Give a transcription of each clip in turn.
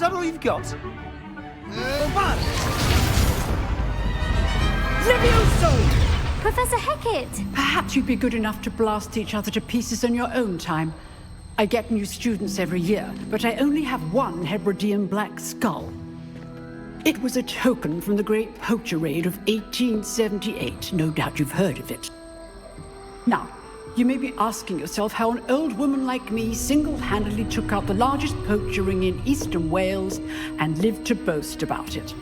that all you've got? One! Levioso! Professor Hecat! Perhaps you'd be good enough to blast each other to pieces in your own time. I get new students every year, but I only have one Hebridean black skull. It was a token from the Great Poacher Raid of 1878. No doubt you've heard of it. Now, you may be asking yourself how an old woman like me single-handedly took out the largest poacher ring in eastern Wales and lived to boast about it.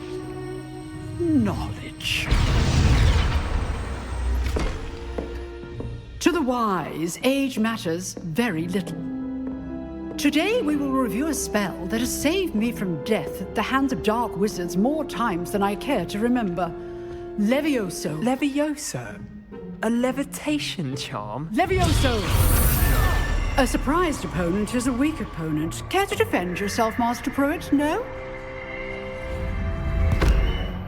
Knowledge. To the wise, age matters very little. Today we will review a spell that has saved me from death at the hands of dark wizards more times than I care to remember. Levioso. Levioso? A levitation charm? Levioso! A surprised opponent is a weak opponent. Care to defend yourself, Master Pruitt? No?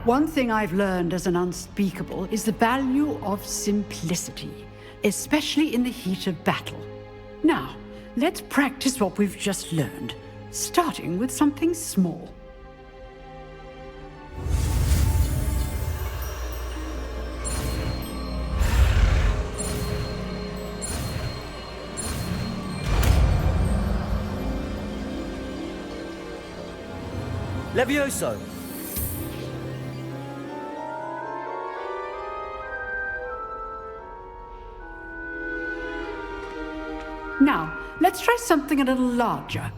One thing I've learned as an unspeakable is the value of simplicity, especially in the heat of battle. Now, let's practice what we've just learned, starting with something small. Levioso! Now, let's try something a little larger.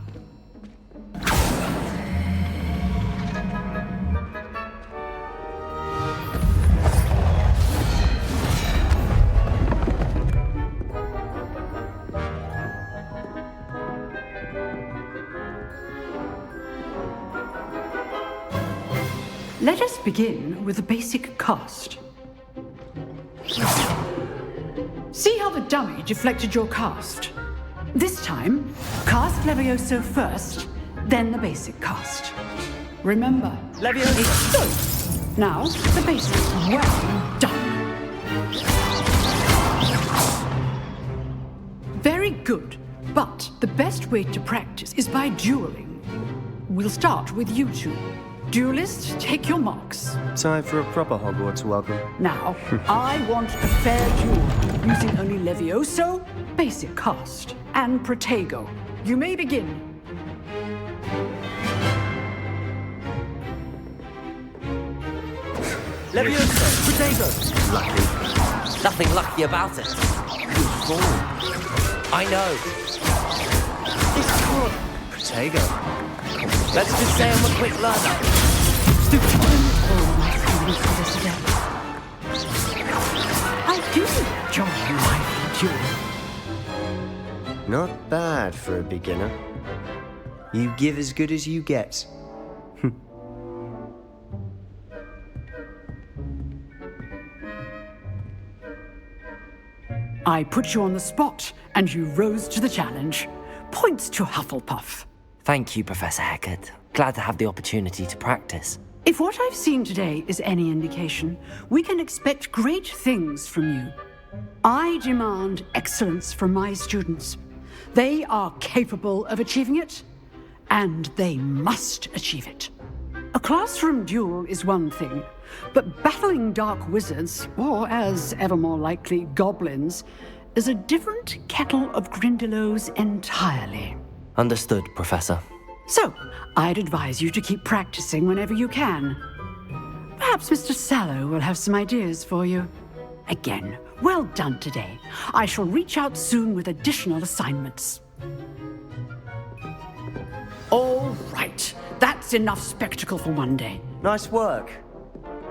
Let us begin with the basic cast. See how the dummy deflected your cast? This time, cast Levioso first, then the basic cast. Remember, Levioso! Now, the basic. Well done. Very good, but the best way to practice is by dueling. We'll start with you two. Duelists, take your marks. Time for a proper Hogwarts welcome. Now, I want a fair duel, using only Levioso, basic cast, and Protego. You may begin. Levioso! Protego! Lucky. Nothing lucky about it. Good form. I know. It's good. Protego. Let's just say I'm a quick learner. I do enjoy my duel. Not bad for a beginner. You give as good as you get. I put you on the spot, and you rose to the challenge. Points to Hufflepuff. Thank you, Professor Hecat. Glad to have the opportunity to practice. If what I've seen today is any indication, we can expect great things from you. I demand excellence from my students. They are capable of achieving it, and they must achieve it. A classroom duel is one thing, but battling dark wizards, or as ever more likely, goblins, is a different kettle of Grindylows entirely. Understood, Professor. So, I'd advise you to keep practicing whenever you can. Perhaps Mr. Sallow will have some ideas for you. Again, well done today. I shall reach out soon with additional assignments. All right, that's enough spectacle for one day. Nice work.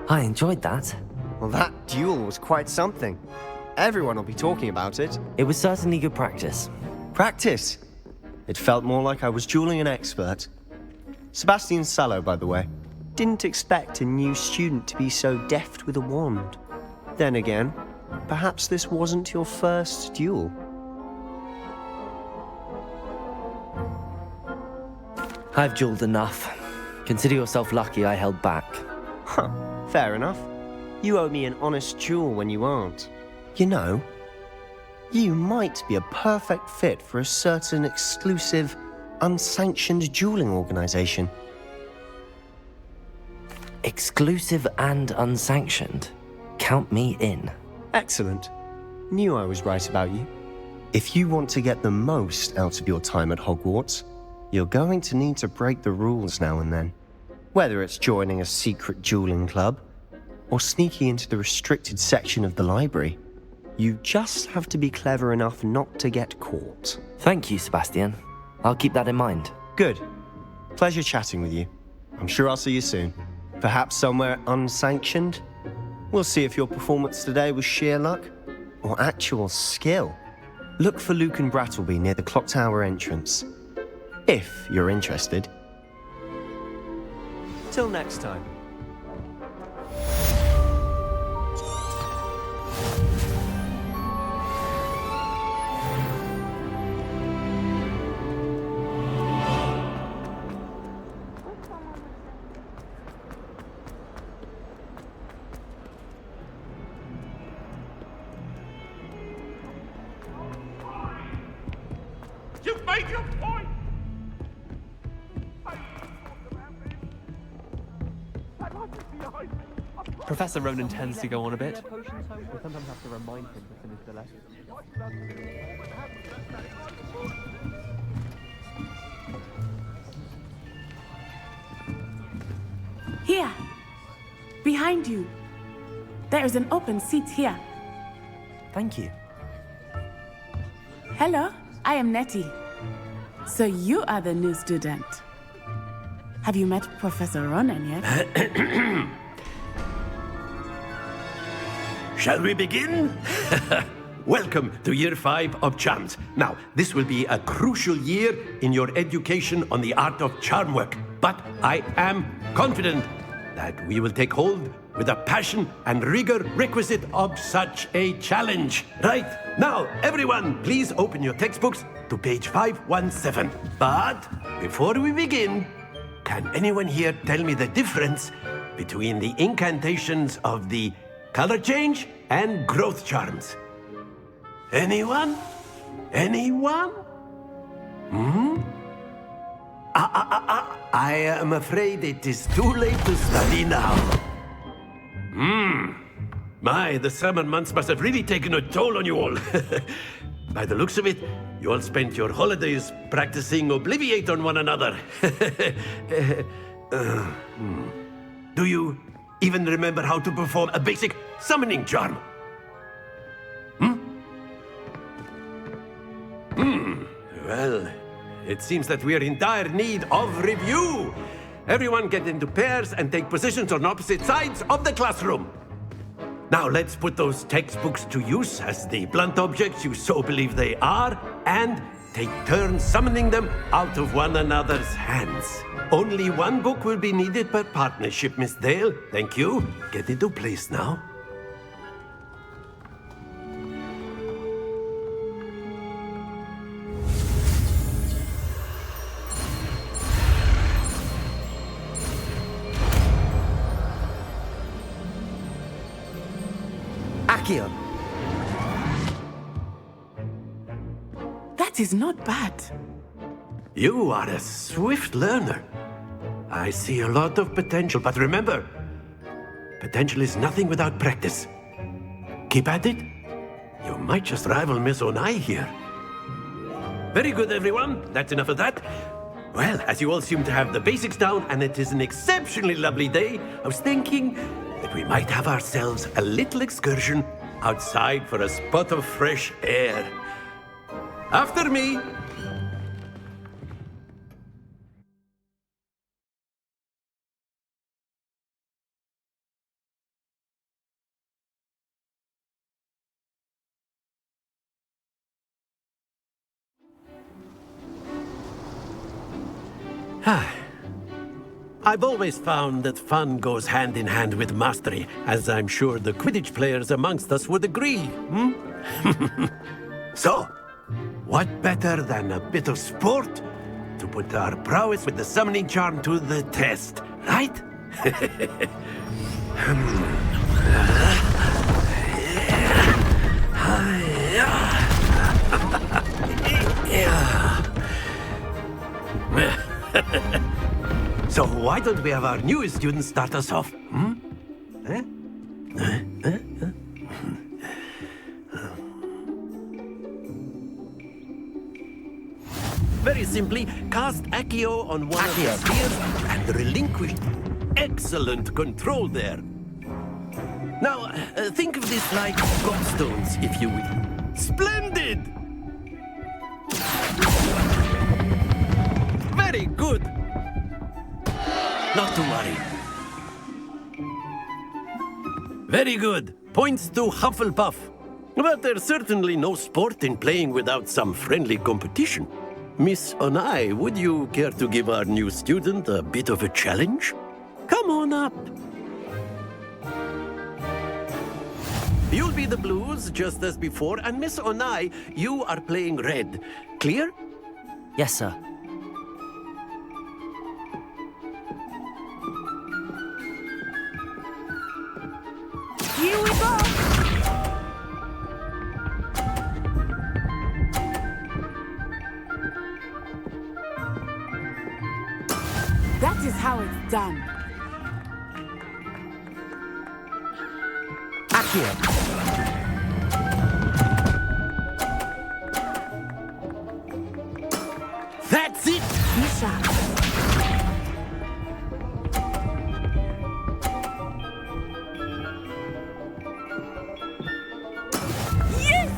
I enjoyed that. Well, that duel was quite something. Everyone will be talking about it. It was certainly good practice. Practice? It felt more like I was dueling an expert. Sebastian Sallow, by the way. Didn't expect a new student to be so deft with a wand. Then again, perhaps this wasn't your first duel. I've dueled enough. Consider yourself lucky I held back. Huh, fair enough. You owe me an honest duel when you aren't. You know, you might be a perfect fit for a certain exclusive, unsanctioned dueling organization. Exclusive and unsanctioned. Count me in. Excellent. Knew I was right about you. If you want to get the most out of your time at Hogwarts, you're going to need to break the rules now and then. Whether it's joining a secret dueling club, or sneaking into the restricted section of the library, you just have to be clever enough not to get caught. Thank you, Sebastian. I'll keep that in mind. Good. Pleasure chatting with you. I'm sure I'll see you soon. Perhaps somewhere unsanctioned? We'll see if your performance today was sheer luck or actual skill. Look for Luke and Brattleby near the clock tower entrance, if you're interested. Till next time. You've made your point! Professor Ronan tends to go on a bit. We sometimes have to remind him to finish the lesson. Here, behind you. There is an open seat here. Thank you. Hello, I am Nettie. So you are the new student. Have you met Professor Ronan yet? Shall we begin? Welcome to Year 5 of Charms. Now, this will be a crucial year in your education on the art of charm work. But I am confident that we will take hold with the passion and rigor requisite of such a challenge. Right, now, everyone, please open your textbooks to page 517. But before we begin, can anyone here tell me the difference between the incantations of the color change and growth charms? Anyone? Anyone? I am afraid it is too late to study now. My, the summer months must have really taken a toll on you all. By the looks of it, you all spent your holidays practicing Obliviate on one another. Do you even remember how to perform a basic summoning charm? Well, it seems that we are in dire need of review. Everyone get into pairs and take positions on opposite sides of the classroom. Now let's put those textbooks to use as the blunt objects you so believe they are, and take turns summoning them out of one another's hands. Only one book will be needed per partnership, Miss Dale. Thank you. Get into place now. Accio! That is not bad. You are a swift learner. I see a lot of potential, but remember, potential is nothing without practice. Keep at it. You might just rival Miss Onai here. Very good, everyone. That's enough of that. Well, as you all seem to have the basics down, and it is an exceptionally lovely day, I was thinking that we might have ourselves a little excursion outside for a spot of fresh air. After me. I've always found that fun goes hand in hand with mastery, as I'm sure the Quidditch players amongst us would agree. So, what better than a bit of sport to put our prowess with the summoning charm to the test, right? So why don't we have our newest student start us off? Very simply, cast Accio on one of the spheres and relinquish. Excellent control there. Now, think of this like gobstones, if you will. Splendid! Very good. Not to worry. Very good. Points to Hufflepuff. But there's certainly no sport in playing without some friendly competition. Miss Onai, would you care to give our new student a bit of a challenge? Come on up. You'll be the blues, just as before, and Miss Onai, you are playing red. Clear? Yes, sir. Here we go! That is how it's done. Accio. That's it! Be sharp. Yes!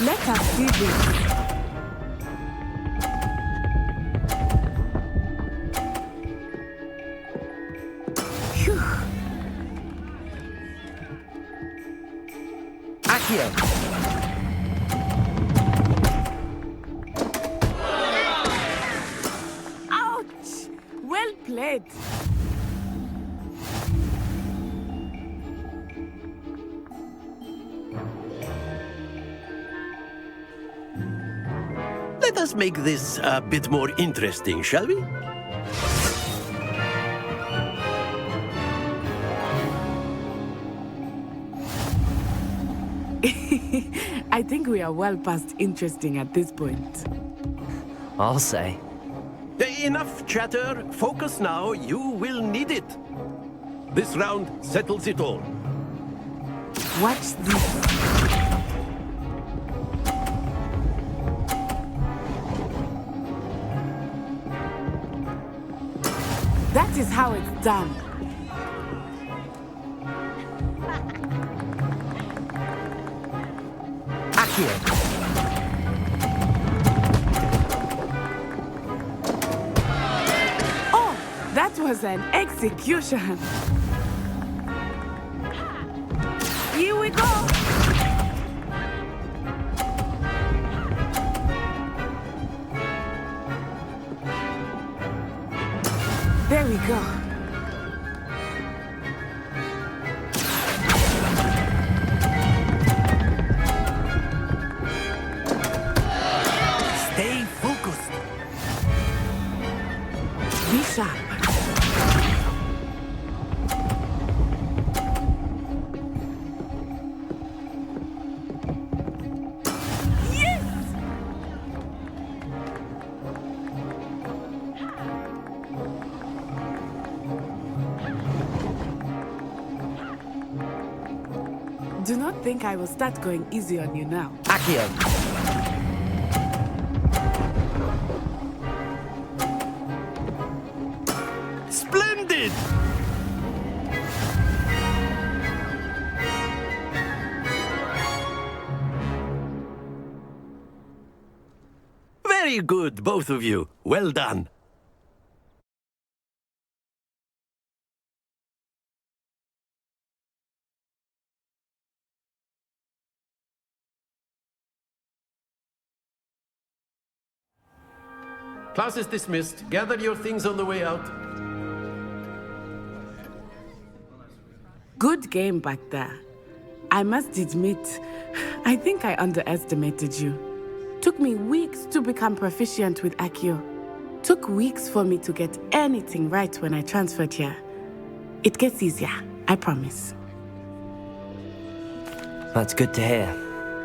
Let us see this. Phew. Accio. Ouch! Well played. Let us make this a bit more interesting, shall we? I think we are well past interesting at this point. I'll say. Enough chatter. Focus now. You will need it. This round settles it all. Watch this. That is how it's done. Accio. Oh, that was an execution. Here we go. There we go. Stay focused. Be sharp. Yes! Do not think I will start going easy on you now. Accio. Splendid! Very good, both of you. Well done. Class is dismissed. Gather your things on the way out. Good game back there. I must admit, I think I underestimated you. Took me weeks to become proficient with Accio. Took weeks for me to get anything right when I transferred here. It gets easier, I promise. That's good to hear.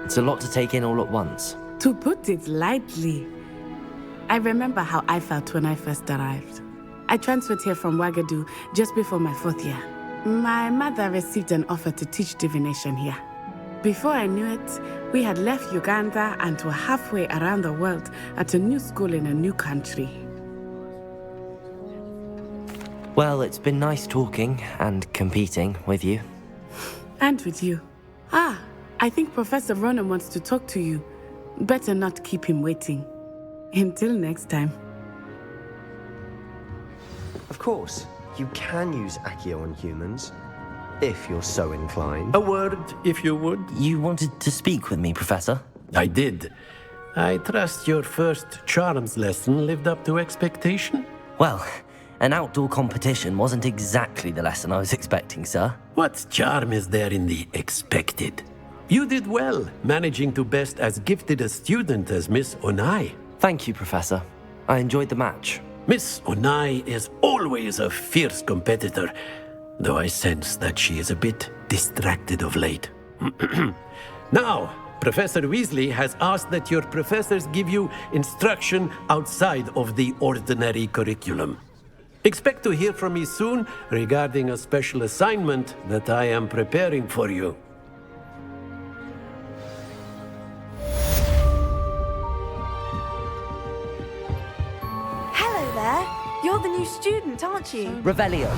It's a lot to take in all at once. To put it lightly, I remember how I felt when I first arrived. I transferred here from Wagadu just before my 4th year. My mother received an offer to teach divination here. Before I knew it, we had left Uganda and were halfway around the world at a new school in a new country. Well, it's been nice talking and competing with you. And with you. Ah, I think Professor Ronan wants to talk to you. Better not keep him waiting. Until next time. Of course, you can use Accio on humans, if you're so inclined. A word, if you would. You wanted to speak with me, Professor? I did. I trust your first charms lesson lived up to expectation? Well, an outdoor competition wasn't exactly the lesson I was expecting, sir. What charm is there in the expected? You did well, managing to best as gifted a student as Miss Onai. Thank you, Professor. I enjoyed the match. Miss Onai is always a fierce competitor, though I sense that she is a bit distracted of late. Now, Professor Weasley has asked that your professors give you instruction outside of the ordinary curriculum. Expect to hear from me soon regarding a special assignment that I am preparing for you. Hello there. You're the new student, aren't you? Revelio.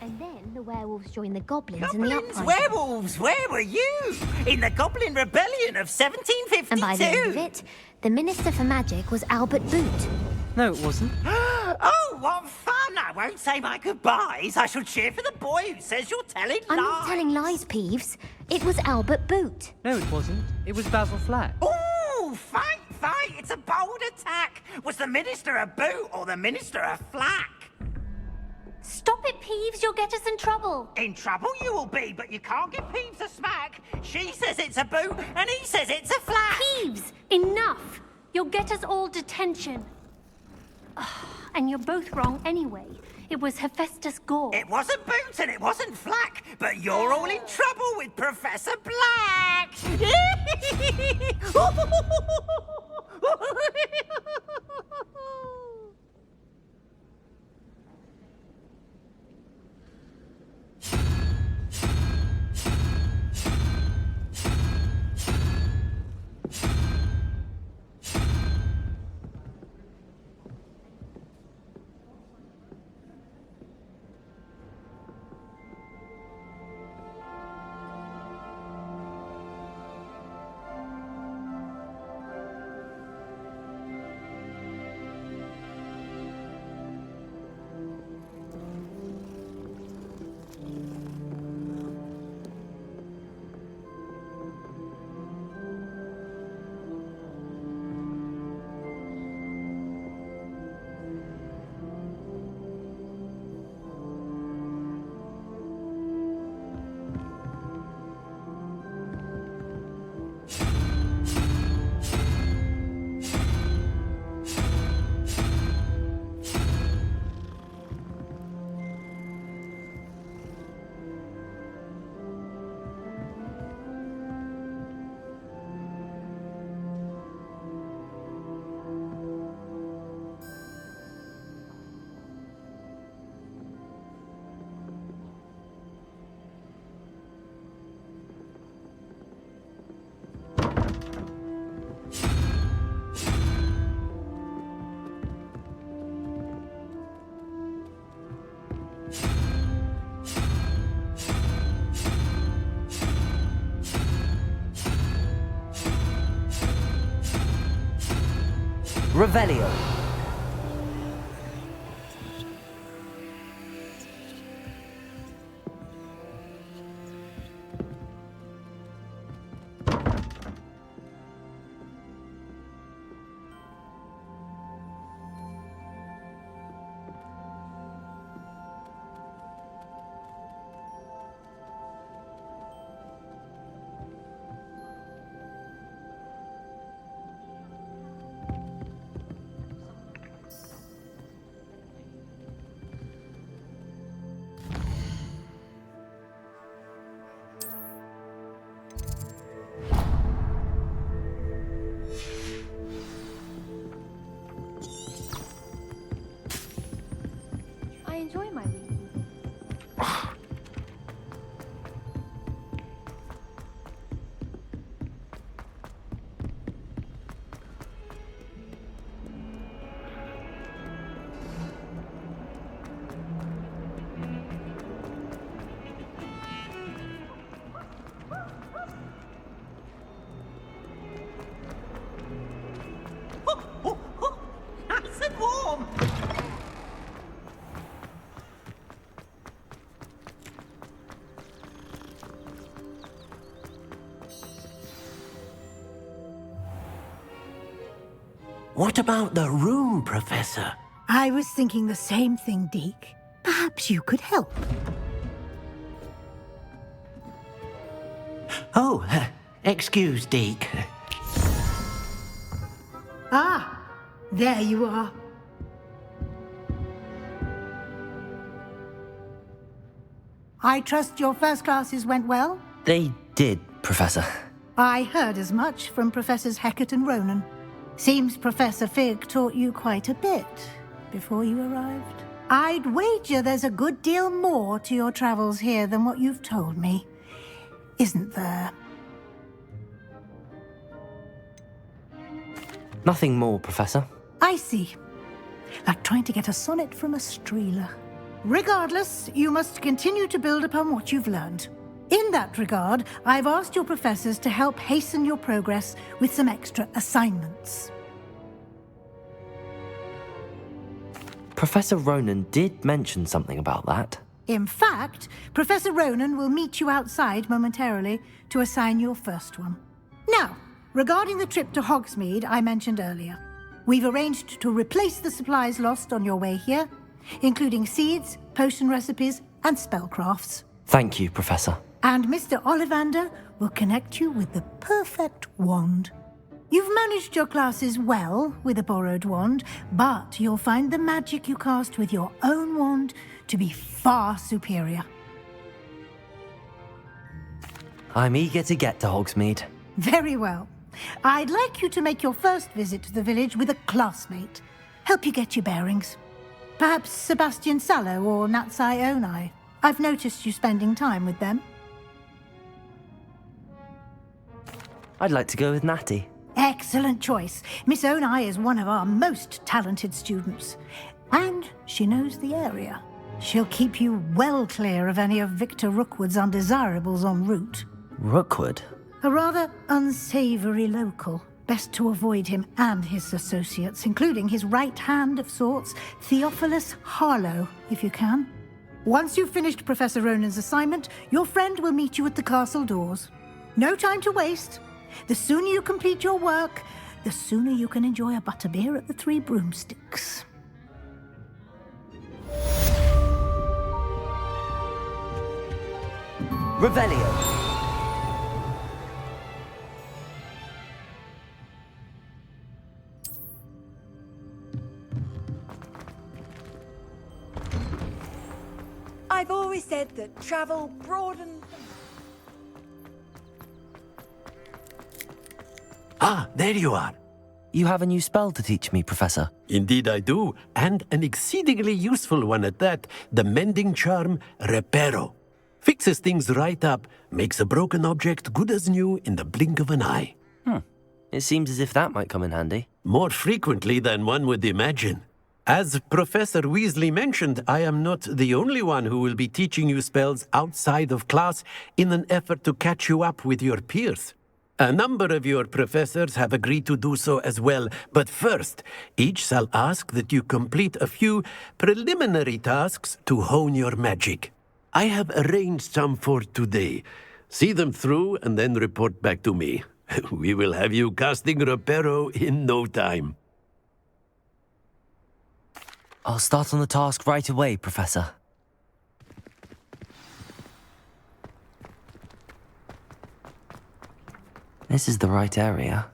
And then the werewolves joined the goblins in the uprising. Werewolves, where were you? In the Goblin Rebellion of 1752. And by the end of it, the Minister for Magic was Albert Boot. No, it wasn't. Oh, what fun! I won't say my goodbyes. I shall cheer for the boy who says you're telling lies. I'm not telling lies, Peeves. It was Albert Boot. No, it wasn't. It was Basil Flack. Ooh, fight, fight! It's a bold attack. Was the Minister a boot or the Minister a flack? Stop it, Peeves. You'll get us in trouble. In trouble you will be, but you can't give Peeves a smack. She says it's a boot, and he says it's a flack. Peeves, enough. You'll get us all detention. And you're both wrong anyway. It was Hephaestus Gore. It wasn't Boot and it wasn't Flack, but you're all in trouble with Professor Black! Revelio. enjoy my reading? Nice and warm. What about the room, Professor? I was thinking the same thing, Deke. Perhaps you could help. Oh, excuse, Deke. Ah, there you are. I trust your first classes went well? They did, Professor. I heard as much from Professors Hecat and Ronan. Seems Professor Fig taught you quite a bit before you arrived. I'd wager there's a good deal more to your travels here than what you've told me. Isn't there? Nothing more, Professor. I see. Like trying to get a sonnet from a streeler. Regardless, you must continue to build upon what you've learned. In that regard, I've asked your professors to help hasten your progress with some extra assignments. Professor Ronan did mention something about that. In fact, Professor Ronan will meet you outside momentarily to assign your first one. Now, regarding the trip to Hogsmeade I mentioned earlier, we've arranged to replace the supplies lost on your way here, including seeds, potion recipes, and spellcrafts. Thank you, Professor. And Mr. Ollivander will connect you with the perfect wand. You've managed your classes well with a borrowed wand, but you'll find the magic you cast with your own wand to be far superior. I'm eager to get to Hogsmeade. Very well. I'd like you to make your first visit to the village with a classmate. Help you get your bearings. Perhaps Sebastian Sallow or Natsai Onai. I've noticed you spending time with them. I'd like to go with Natty. Excellent choice. Miss Onai is one of our most talented students. And she knows the area. She'll keep you well clear of any of Victor Rookwood's undesirables en route. Rookwood? A rather unsavory local. Best to avoid him and his associates, including his right hand of sorts, Theophilus Harlow, if you can. Once you've finished Professor Ronan's assignment, your friend will meet you at the castle doors. No time to waste. The sooner you complete your work, the sooner you can enjoy a butterbeer at the Three Broomsticks. Revelio. I've always said that travel broadens. Ah, there you are. You have a new spell to teach me, Professor. Indeed I do, and an exceedingly useful one at that, the mending charm Reparo. Fixes things right up, makes a broken object good as new in the blink of an eye. It seems as if that might come in handy. More frequently than one would imagine. As Professor Weasley mentioned, I am not the only one who will be teaching you spells outside of class in an effort to catch you up with your peers. A number of your professors have agreed to do so as well, but first, each shall ask that you complete a few preliminary tasks to hone your magic. I have arranged some for today. See them through and then report back to me. We will have you casting Reparo in no time. I'll start on the task right away, Professor. This is the right area.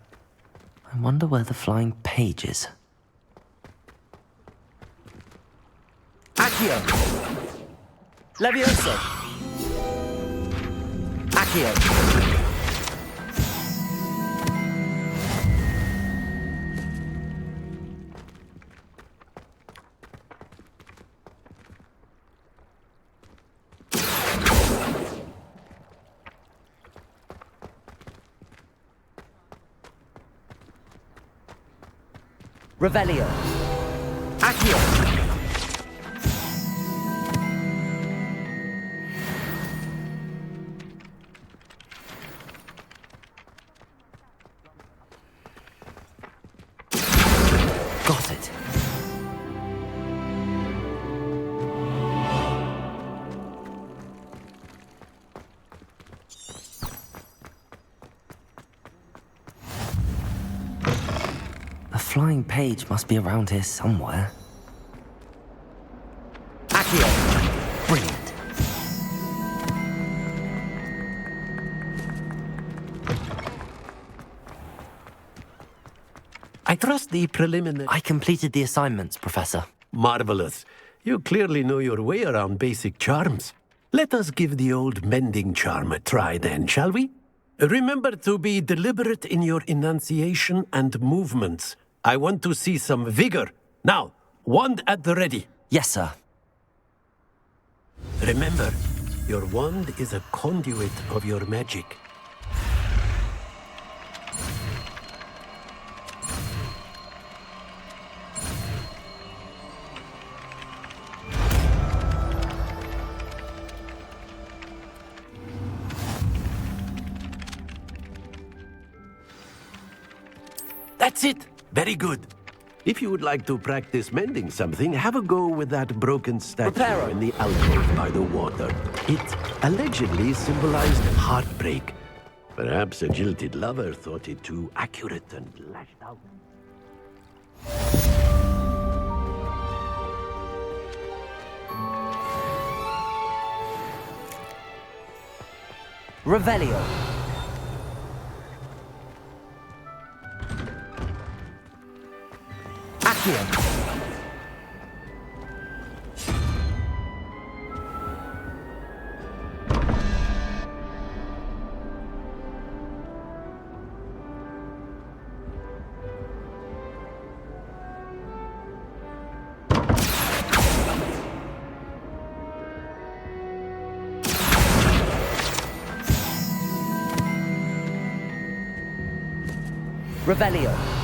I wonder where the flying page is. Accio! Levioso! Accio! Revelio. Accio! Got it. A flying page must be around here somewhere. Accio! Brilliant. I trust the preliminary... I completed the assignments, Professor. Marvelous. You clearly know your way around basic charms. Let us give the old mending charm a try then, shall we? Remember to be deliberate in your enunciation and movements. I want to see some vigor. Now, wand at the ready. Yes, sir. Remember, your wand is a conduit of your magic. That's it! Very good. If you would like to practice mending something, have a go with that broken statue Reparo. in the alcove by the water. It allegedly symbolized heartbreak. Perhaps a jilted lover thought it too accurate and lashed out. Revelio. Accio. Revelio.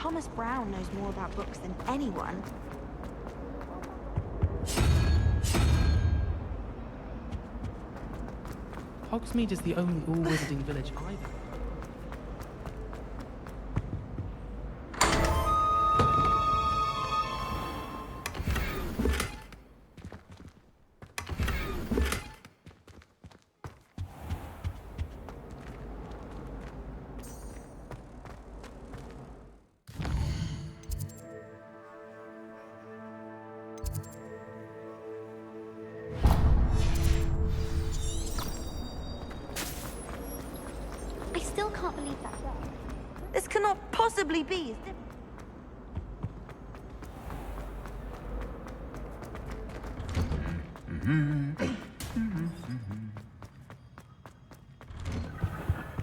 Thomas Brown knows more about books than anyone. Hogsmeade is the only all-wizarding village I've ever heard. I still can't believe that. This cannot possibly be.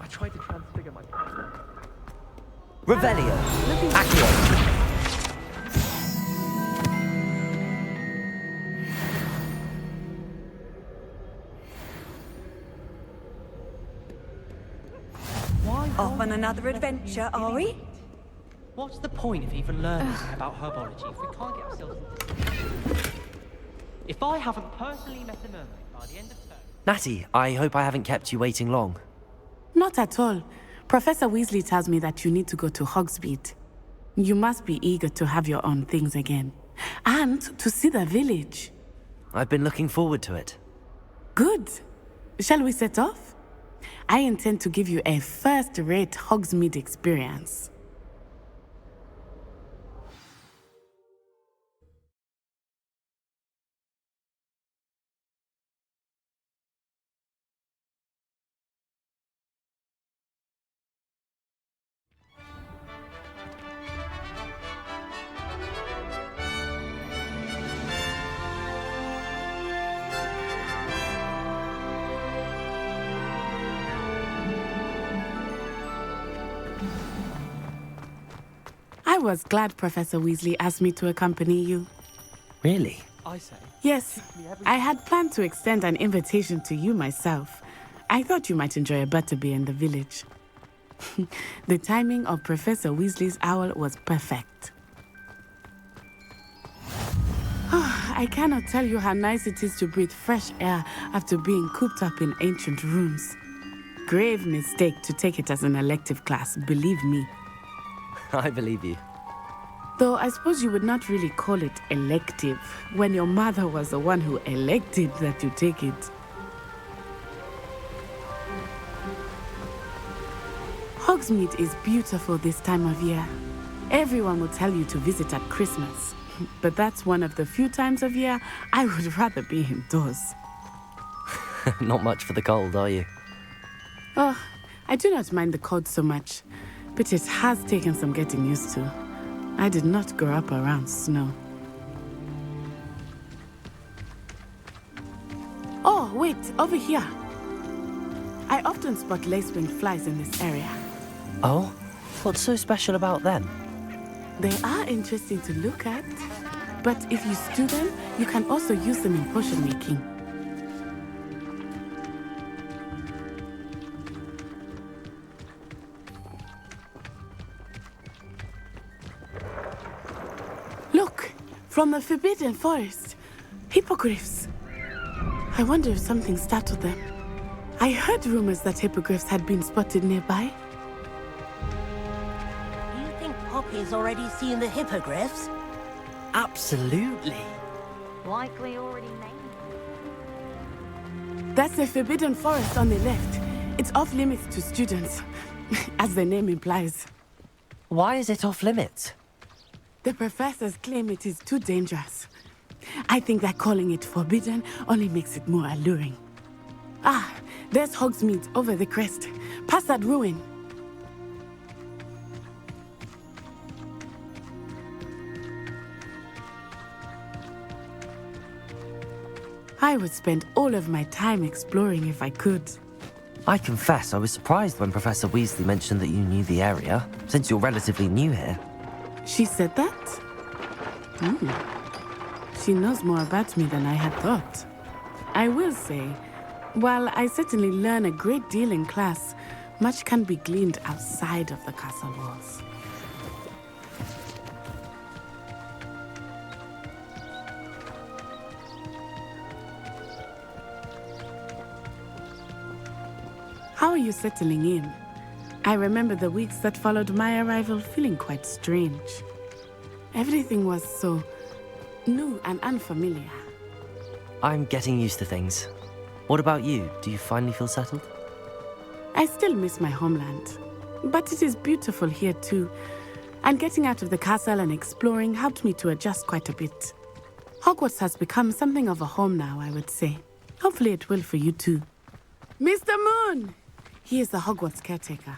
I tried to transfigure my past. Revelio. Accio. Off on another adventure, are we? What's the point of even learning about herbology if we can't get ourselves into... If I haven't personally met a mermaid by the end of term... Natty, I hope I haven't kept you waiting long. Not at all. Professor Weasley tells me that you need to go to Hogsmeade. You must be eager to have your own things again. And to see the village. I've been looking forward to it. Good. Shall we set off? I intend to give you a first-rate Hogsmeade experience. I was glad Professor Weasley asked me to accompany you. Really? I say... Yes, I had planned to extend an invitation to you myself. I thought you might enjoy a butterbeer in the village. The timing of Professor Weasley's owl was perfect. I cannot tell you how nice it is to breathe fresh air after being cooped up in ancient rooms. Grave mistake to take it as an elective class, believe me. I believe you. Though I suppose you would not really call it elective when your mother was the one who elected that you take it. Hogsmeade is beautiful this time of year. Everyone will tell you to visit at Christmas, but that's one of the few times of year I would rather be indoors. Not much for the cold, are you? Oh, I do not mind the cold so much, but it has taken some getting used to. I did not grow up around snow. Oh, wait, over here. I often spot lacewing flies in this area. Oh? What's so special about them? They are interesting to look at, but if you stew them, you can also use them in potion making. Look, from the Forbidden Forest, hippogriffs. I wonder if something startled them. I heard rumors that hippogriffs had been spotted nearby. You think Poppy's already seen the hippogriffs? Absolutely. Likely already named. That's the Forbidden Forest on the left. It's off limits to students, as the name implies. Why is it off limits? The professors claim it is too dangerous. I think that calling it forbidden only makes it more alluring. Ah, there's Hogsmeade over the crest. Past that ruin. I would spend all of my time exploring if I could. I confess I was surprised when Professor Weasley mentioned that you knew the area, since you're relatively new here. She said that? She knows more about me than I had thought. I will say, while I certainly learn a great deal in class, much can be gleaned outside of the castle walls. How are you settling in? I remember the weeks that followed my arrival feeling quite strange. Everything was so new and unfamiliar. I'm getting used to things. What about you? Do you finally feel settled? I still miss my homeland, but it is beautiful here too. And getting out of the castle and exploring helped me to adjust quite a bit. Hogwarts has become something of a home now, I would say. Hopefully it will for you too. Mr. Moon! He is the Hogwarts caretaker.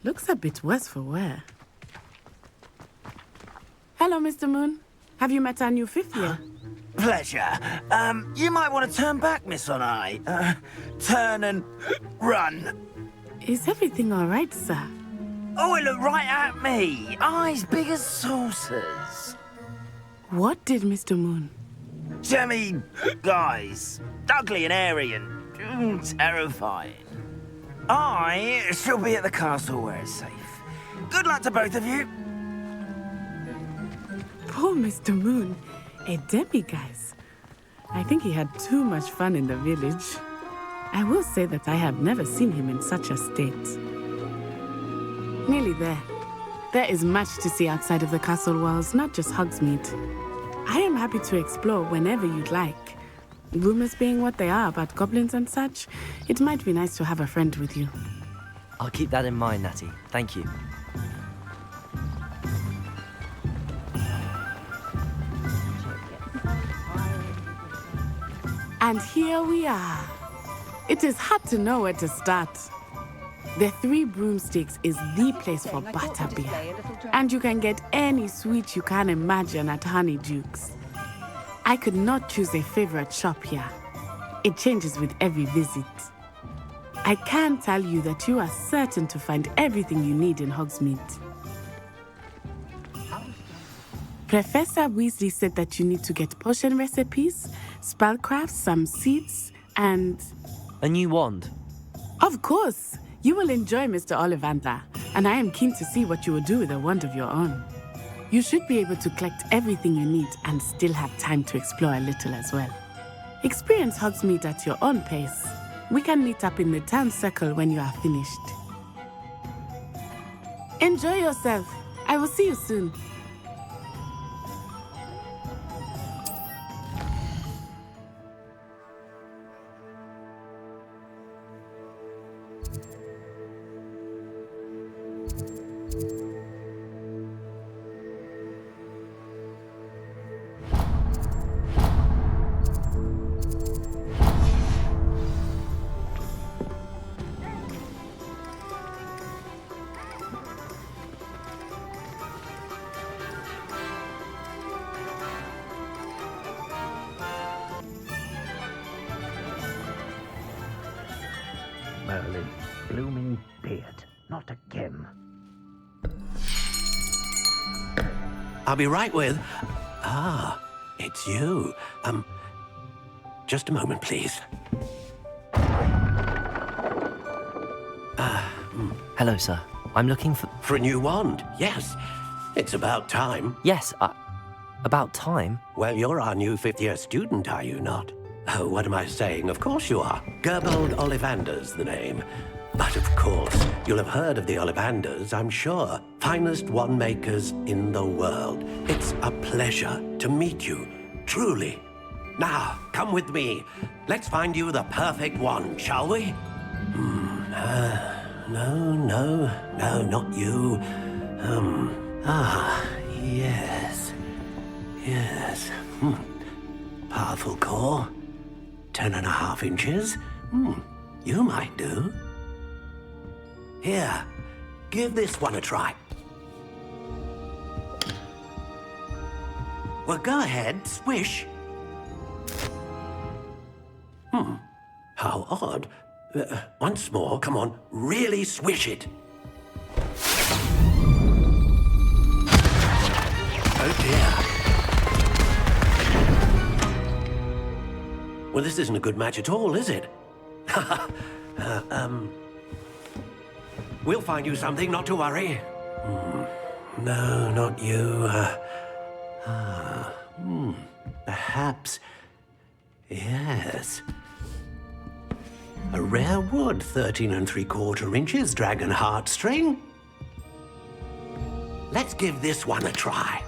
Looks a bit worse for wear. Hello, Mr. Moon. Have you met our new fifth year? Pleasure. You might want to turn back, Miss Onai. Turn and run. Is everything all right, sir? Oh, it looked right at me. Eyes big as saucers. What did Mr. Moon? Jemmy, guys. Ugly and airy and terrifying. I shall be at the castle where it's safe. Good luck to both of you. Poor Mr. Moon. A demiguise. I think he had too much fun in the village. I will say that I have never seen him in such a state. Nearly there. There is much to see outside of the castle walls, not just Hogsmeade. I am happy to explore whenever you'd like. Rumors being what they are about goblins and such, it might be nice to have a friend with you. I'll keep that in mind, Natty. Thank you. And here we are. It is hard to know where to start. The Three Broomsticks is the place for butterbeer. And you can get any sweet you can imagine at Honeydukes. I could not choose a favorite shop here. It changes with every visit. I can tell you that you are certain to find everything you need in Hogsmeade. Professor Weasley said that you need to get potion recipes, spellcraft, some seeds, and... A new wand? Of course! You will enjoy Mr. Ollivander, and I am keen to see what you will do with a wand of your own. You should be able to collect everything you need and still have time to explore a little as well. Experience Hogsmeade at your own pace. We can meet up in the town circle when you are finished. Enjoy yourself. I will see you soon. Merlin, blooming beard. Not again. I'll be right with... Ah, it's you. Just a moment, please. Hello, sir. I'm looking for... For a new wand, yes. It's about time. Yes, about time? Well, you're our new fifth-year student, are you not? Oh, what am I saying? Of course you are. Gerbold Ollivander's the name. But of course, you'll have heard of the Ollivanders, I'm sure. Finest wand makers in the world. It's a pleasure to meet you, truly. Now, come with me. Let's find you the perfect wand, shall we? No, not you. Yes. Powerful core. 10.5 inches. You might do. Here, give this one a try. Well, go ahead, swish. How odd. Once more, come on, really swish it. Oh dear. Well, this isn't a good match at all, is it? We'll find you something, not to worry. No, not you. Perhaps... Yes. A rare wood, 13 3/4 inches, dragon heartstring. Let's give this one a try.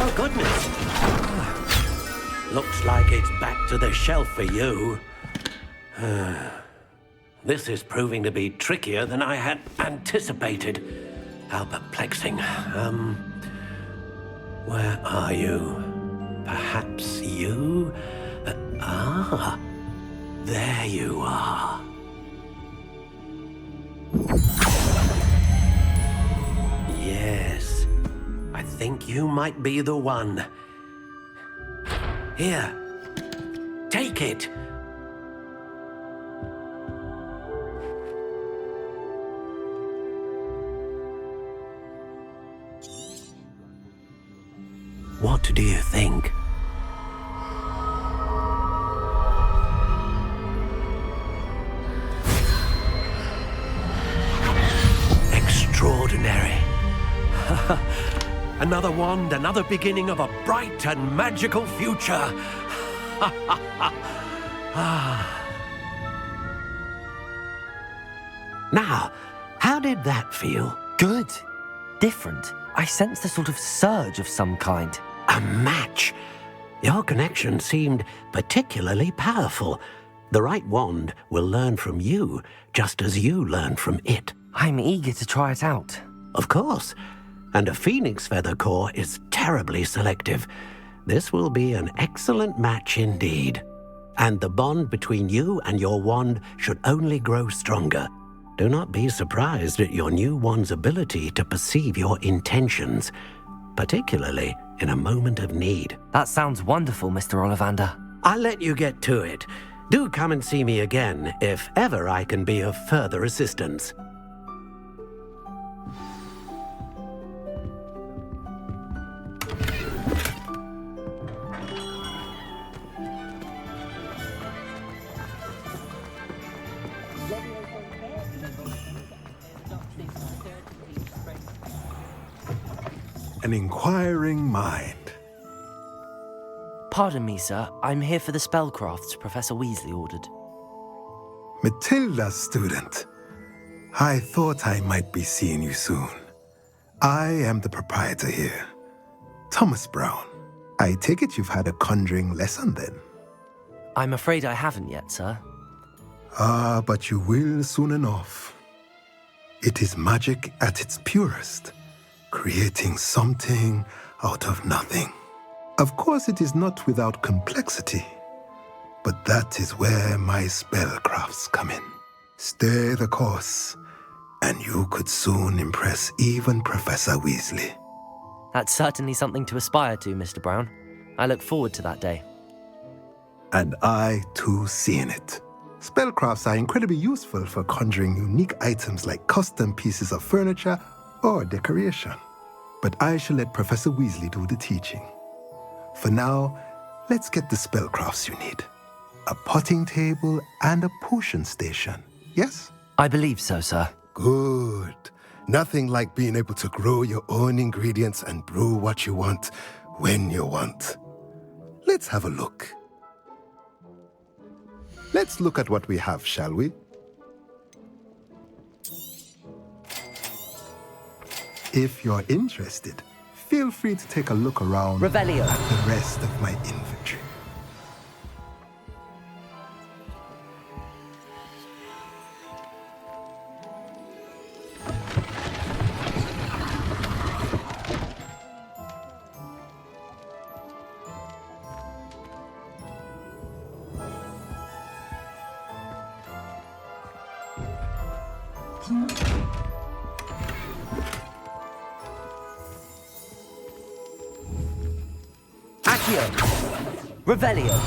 Oh, goodness. Looks like it's back to the shelf for you. This is proving to be trickier than I had anticipated. How perplexing. Where are you? Perhaps you? There you are. Yes, I think you might be the one. Here, take it. What do you think? Extraordinary. Another wand, another beginning of a bright and magical future. Now, how did that feel? Good. Different. I sensed a sort of surge of some kind. A match. Your connection seemed particularly powerful. The right wand will learn from you, just as you learn from it. I'm eager to try it out. Of course. And a phoenix feather core is terribly selective. This will be an excellent match indeed. And the bond between you and your wand should only grow stronger. Do not be surprised at your new wand's ability to perceive your intentions, particularly in a moment of need. That sounds wonderful, Mr. Ollivander. I'll let you get to it. Do come and see me again if ever I can be of further assistance. An inquiring mind. Pardon me, sir. I'm here for the spellcrafts Professor Weasley ordered. Matilda's student. I thought I might be seeing you soon. I am the proprietor here, Thomas Brown. I take it you've had a conjuring lesson then? I'm afraid I haven't yet, sir. Ah, but you will soon enough. It is magic at its purest, creating something out of nothing. Of course, it is not without complexity, but that is where my spellcrafts come in. Stay the course, and you could soon impress even Professor Weasley. That's certainly something to aspire to, Mr. Brown. I look forward to that day. And I, too, seeing it. Spellcrafts are incredibly useful for conjuring unique items like custom pieces of furniture or decoration. But I shall let Professor Weasley do the teaching. For now, let's get the spellcrafts you need. A potting table and a potion station, yes? I believe so, sir. Good. Nothing like being able to grow your own ingredients and brew what you want when you want. Let's have a look. Let's look at what we have, shall we? If you're interested, feel free to take a look around Revelio. at the rest of my inventory. Accio. Revelio.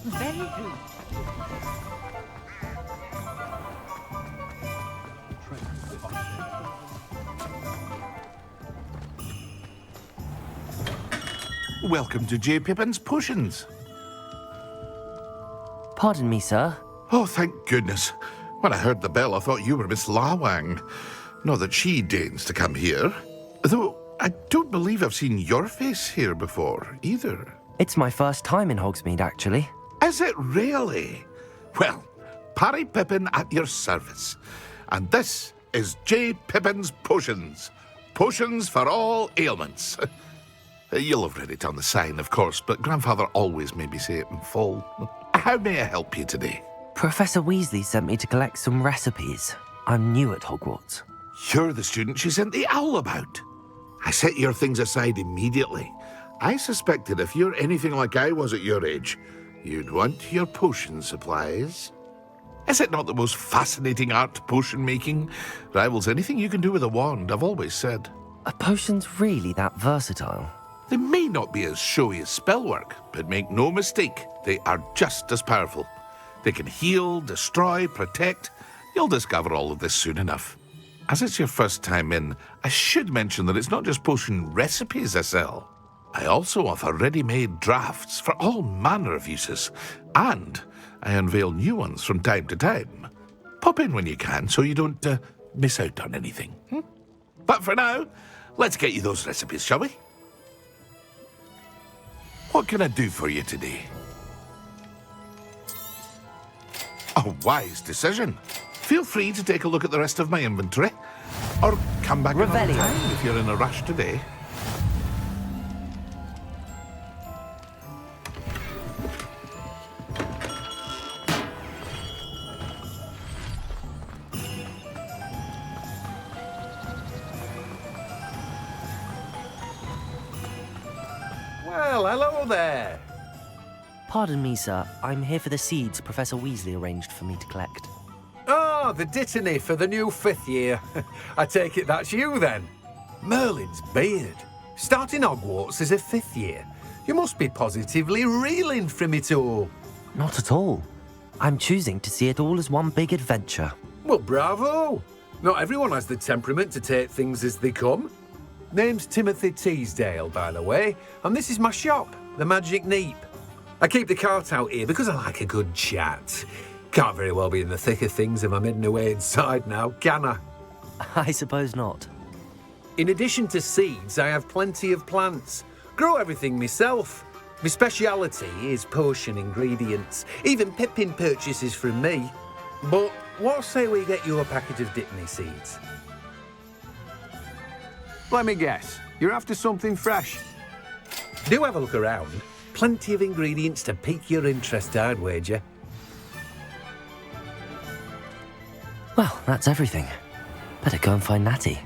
Very good. Welcome to J. Pippin's Potions. Pardon me, sir. Oh, thank goodness. When I heard the bell, I thought you were Miss Lawang. Not that she deigns to come here. Though, I don't believe I've seen your face here before, either. It's my first time in Hogsmeade, actually. Is it really? Well, Parry Pippin at your service. And this is J. Pippin's Potions. Potions for all ailments. You'll have read it on the sign, of course, but Grandfather always made me say it in full. How may I help you today? Professor Weasley sent me to collect some recipes. I'm new at Hogwarts. You're the student she sent the owl about. I set your things aside immediately. I suspected if you're anything like I was at your age, you'd want your potion supplies. Is it not the most fascinating art, potion making? Rivals anything you can do with a wand, I've always said. Are potions really that versatile? They may not be as showy as spellwork, but make no mistake, they are just as powerful. They can heal, destroy, protect. You'll discover all of this soon enough. As it's your first time in, I should mention that it's not just potion recipes I sell. I also offer ready-made drafts for all manner of uses, and I unveil new ones from time to time. Pop in when you can so you don't miss out on anything. But for now, let's get you those recipes, shall we? What can I do for you today? A wise decision. Feel free to take a look at the rest of my inventory, or come back another time if you're in a rush today. Well, hello there. Pardon me, sir. I'm here for the seeds Professor Weasley arranged for me to collect. Ah, the dittany for the new 5th year. I take it that's you, then. Merlin's beard. Starting Hogwarts as a 5th year. You must be positively reeling from it all. Not at all. I'm choosing to see it all as one big adventure. Well, bravo. Not everyone has the temperament to take things as they come. Name's Timothy Teasdale, by the way, and this is my shop, the Magic Neep. I keep the cart out here because I like a good chat. Can't very well be in the thick of things if I'm hidden away inside now, can I? I suppose not. In addition to seeds, I have plenty of plants. Grow everything myself. My speciality is potion ingredients. Even Pippin purchases from me. But what say we get you a packet of Dittany seeds? Let me guess. You're after something fresh. Do have a look around. Plenty of ingredients to pique your interest, I'd wager. Well, that's everything. Better go and find Natty.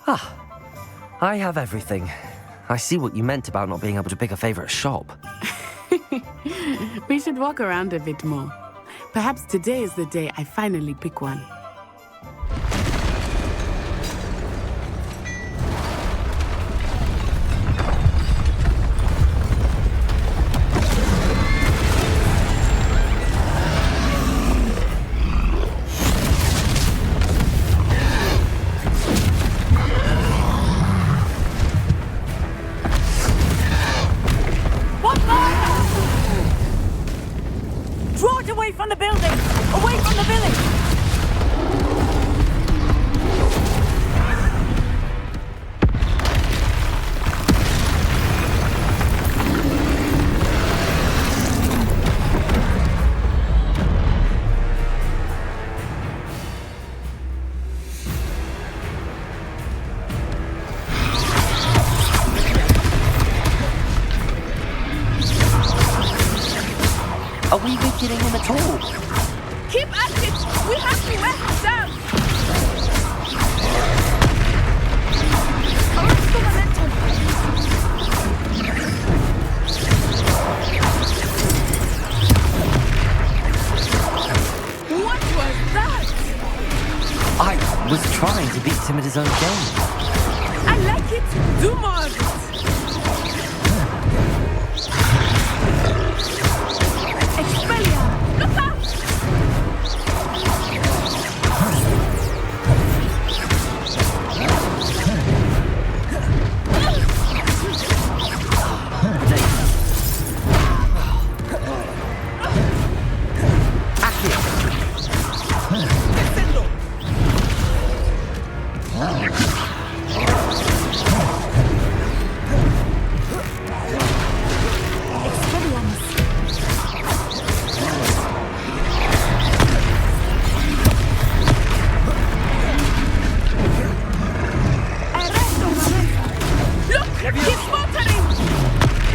Ah, I have everything. I see what you meant about not being able to pick a favourite shop. We should walk around a bit more. Perhaps today is the day I finally pick one. Draw it away from the building! Away from the village! Are we getting him at all? Keep at it! We have to wear him down! enjoyed his own game. I like it. Do more of it. Expelliarmus! Look out!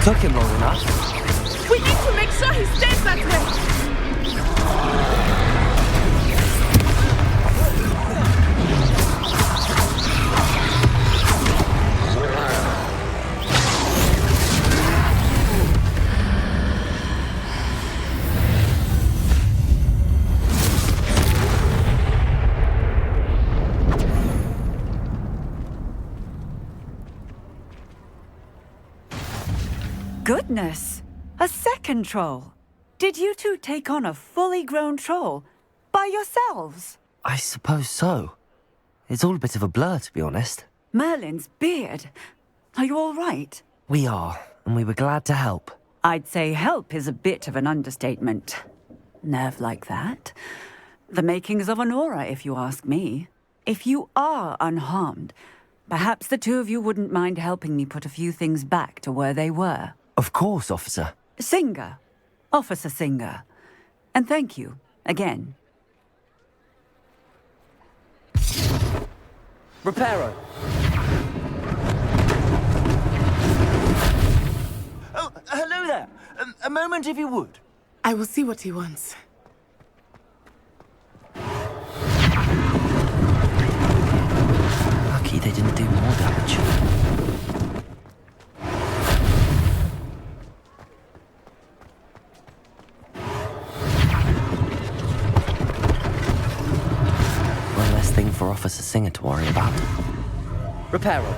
Took him long enough. We need to make sure he stays that way. Goodness! A second troll! Did you two take on a fully grown troll? By yourselves? I suppose so. It's all a bit of a blur, to be honest. Merlin's beard. Are you all right? We are, and we were glad to help. I'd say help is a bit of an understatement. Nerve like that. The makings of an aura, if you ask me. If you are unharmed, perhaps the two of you wouldn't mind helping me put a few things back to where they were. Of course, officer. Singer. Officer Singer. And thank you, again. Reparo. Oh, hello there. A moment, if you would. I will see what he wants. Lucky they didn't do more damage. One less thing for Officer Singer to worry about. Reparo.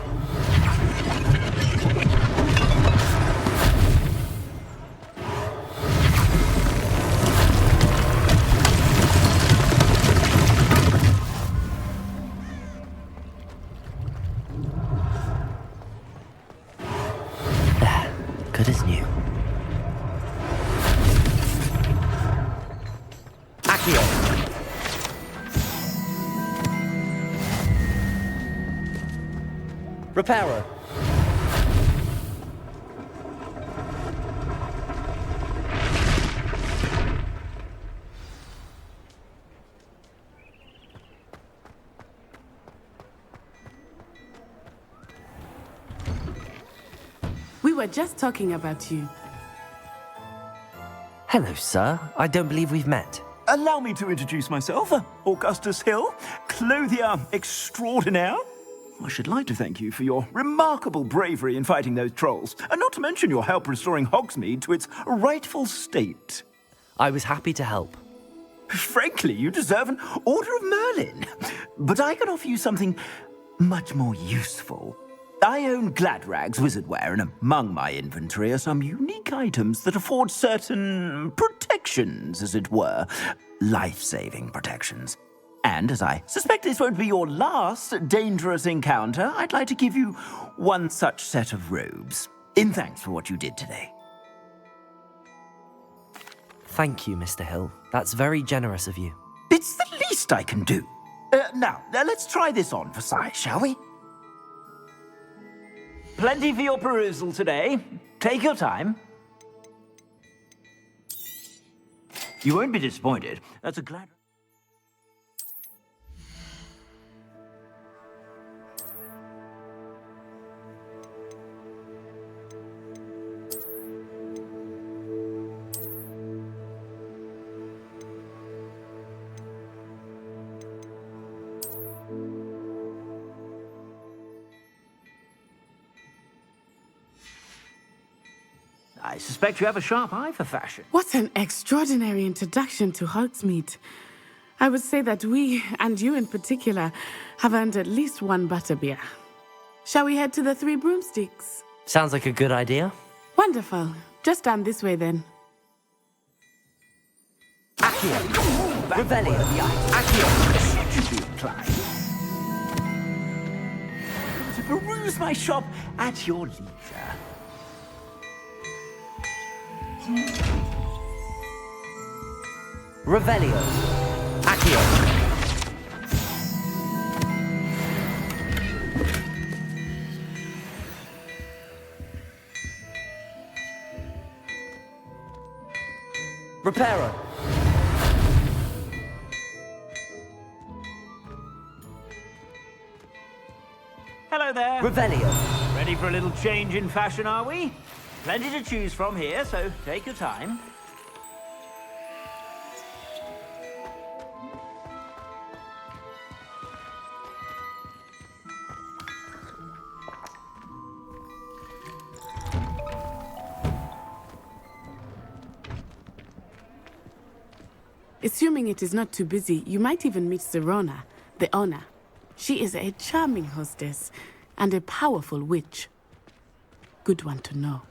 Good as new. Accio. Reparo. We were just talking about you. Hello, sir. I don't believe we've met. Allow me to introduce myself, Augustus Hill, clothier extraordinaire. I should like to thank you for your remarkable bravery in fighting those trolls, and not to mention your help restoring Hogsmeade to its rightful state. I was happy to help. Frankly, you deserve an Order of Merlin. But I can offer you something much more useful. I own Gladrag's wizardware, and among my inventory are some unique items that afford certain protections, as it were. Life-saving protections. And as I suspect this won't be your last dangerous encounter, I'd like to give you one such set of robes, in thanks for what you did today. Thank you, Mr. Hill. That's very generous of you. It's the least I can do. Now, let's try this on for size, shall we? Plenty for your perusal today. Take your time. You won't be disappointed. That's a glad... I suspect you have a sharp eye for fashion. What an extraordinary introduction to Hogsmeade. I would say that we, and you in particular, have earned at least one butterbeer. Shall we head to the Three Broomsticks? Sounds like a good idea. Wonderful. Just down this way then. Accio! Revelio! Accio! To peruse my shop at your leisure. Revelio. Accio. Reparo. Hello there. Revelio. Ready for a little change in fashion, are we? Plenty to choose from here, so take your time. Assuming it is not too busy, you might even meet Serona, the owner. She is a charming hostess and a powerful witch. Good one to know.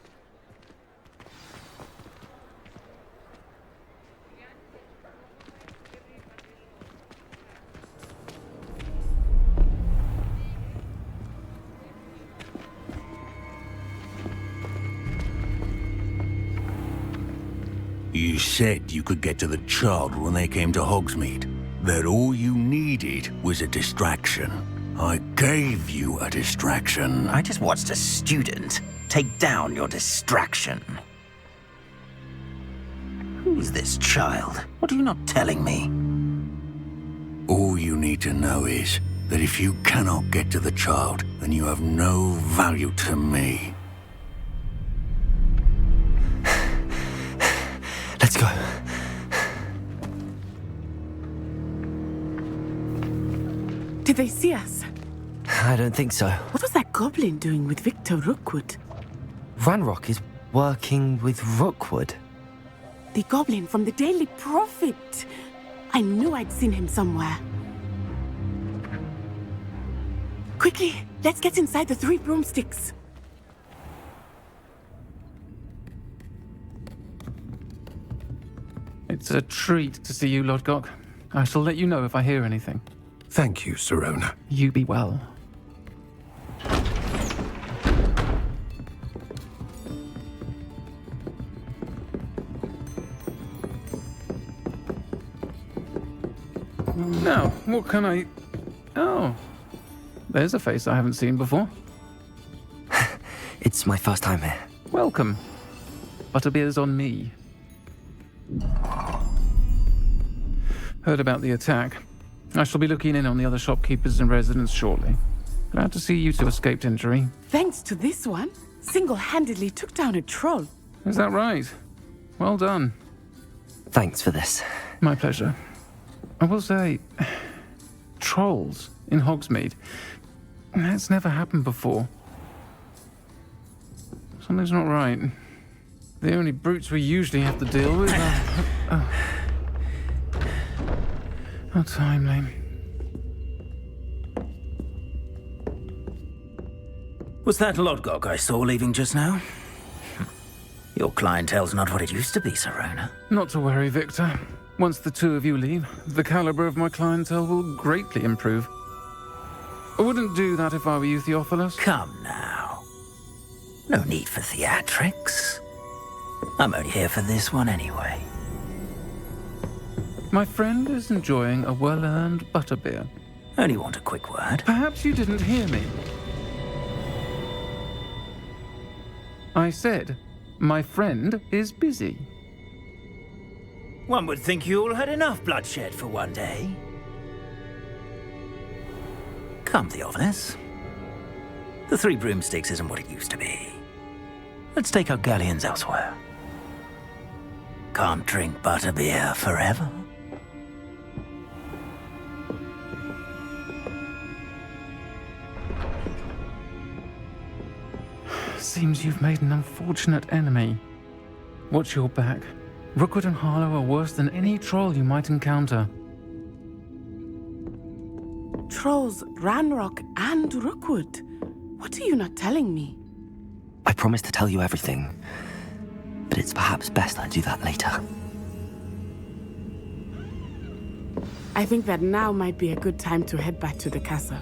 You said you could get to the child when they came to Hogsmeade. That all you needed was a distraction. I gave you a distraction. I just watched a student take down your distraction. Who's this child? What are you not telling me? All you need to know is that if you cannot get to the child, then you have no value to me. Let's go. Did they see us? I don't think so. What was that goblin doing with Victor Rookwood? Ranrock is working with Rookwood. The goblin from the Daily Prophet. I knew I'd seen him somewhere. Quickly, let's get inside the Three Broomsticks. It's a treat to see you, Lodgok. I shall let you know if I hear anything. Thank you, Serona. You be well. Now, what can I... Oh, there's a face I haven't seen before. It's my first time here. Welcome. Butterbeer's on me. Heard about the attack. I shall be looking in on the other shopkeepers and residents shortly. Glad to see you two escaped injury. Thanks to this one, single-handedly took down a troll. Is that right? Well done. Thanks for this. My pleasure. I will say, trolls in Hogsmeade. That's never happened before. Something's not right. The only brutes we usually have to deal with are... How timely. Was that Lodgok I saw leaving just now? Your clientele's not what it used to be, Serona. Not to worry, Victor. Once the two of you leave, the caliber of my clientele will greatly improve. I wouldn't do that if I were you, Theophilus. Come now. No need for theatrics. I'm only here for this one anyway. My friend is enjoying a well-earned butterbeer. Only want a quick word. Perhaps you didn't hear me. I said, my friend is busy. One would think you all had enough bloodshed for one day. Come, Theophilus. The Three Broomsticks isn't what it used to be. Let's take our galleons elsewhere. Can't drink butterbeer forever. Seems you've made an unfortunate enemy. Watch your back. Rookwood and Harlow are worse than any troll you might encounter. trolls Ranrock and Rookwood. What are you not telling me? I promised to tell you everything, but it's perhaps best I do that later. I think that now might be a good time to head back to the castle.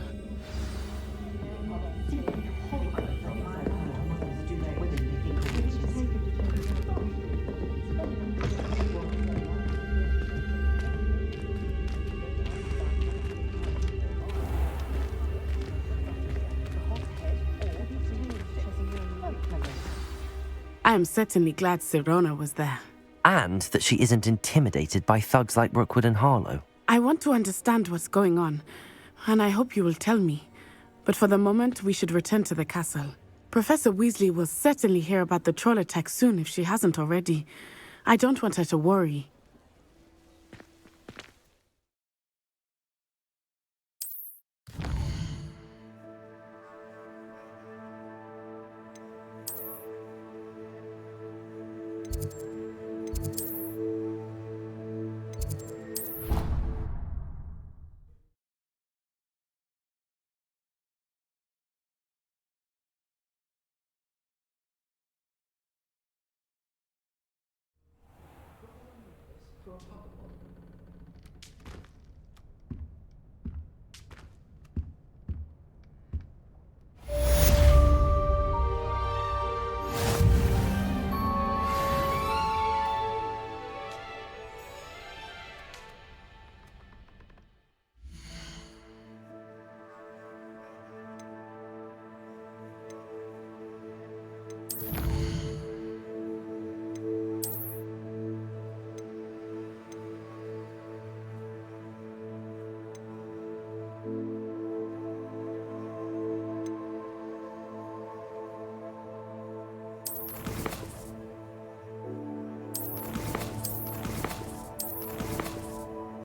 I am certainly glad Sirona was there. And that she isn't intimidated by thugs like Rookwood and Harlow. I want to understand what's going on, and I hope you will tell me. But for the moment, we should return to the castle. Professor Weasley will certainly hear about the troll attack soon if she hasn't already. I don't want her to worry. For a public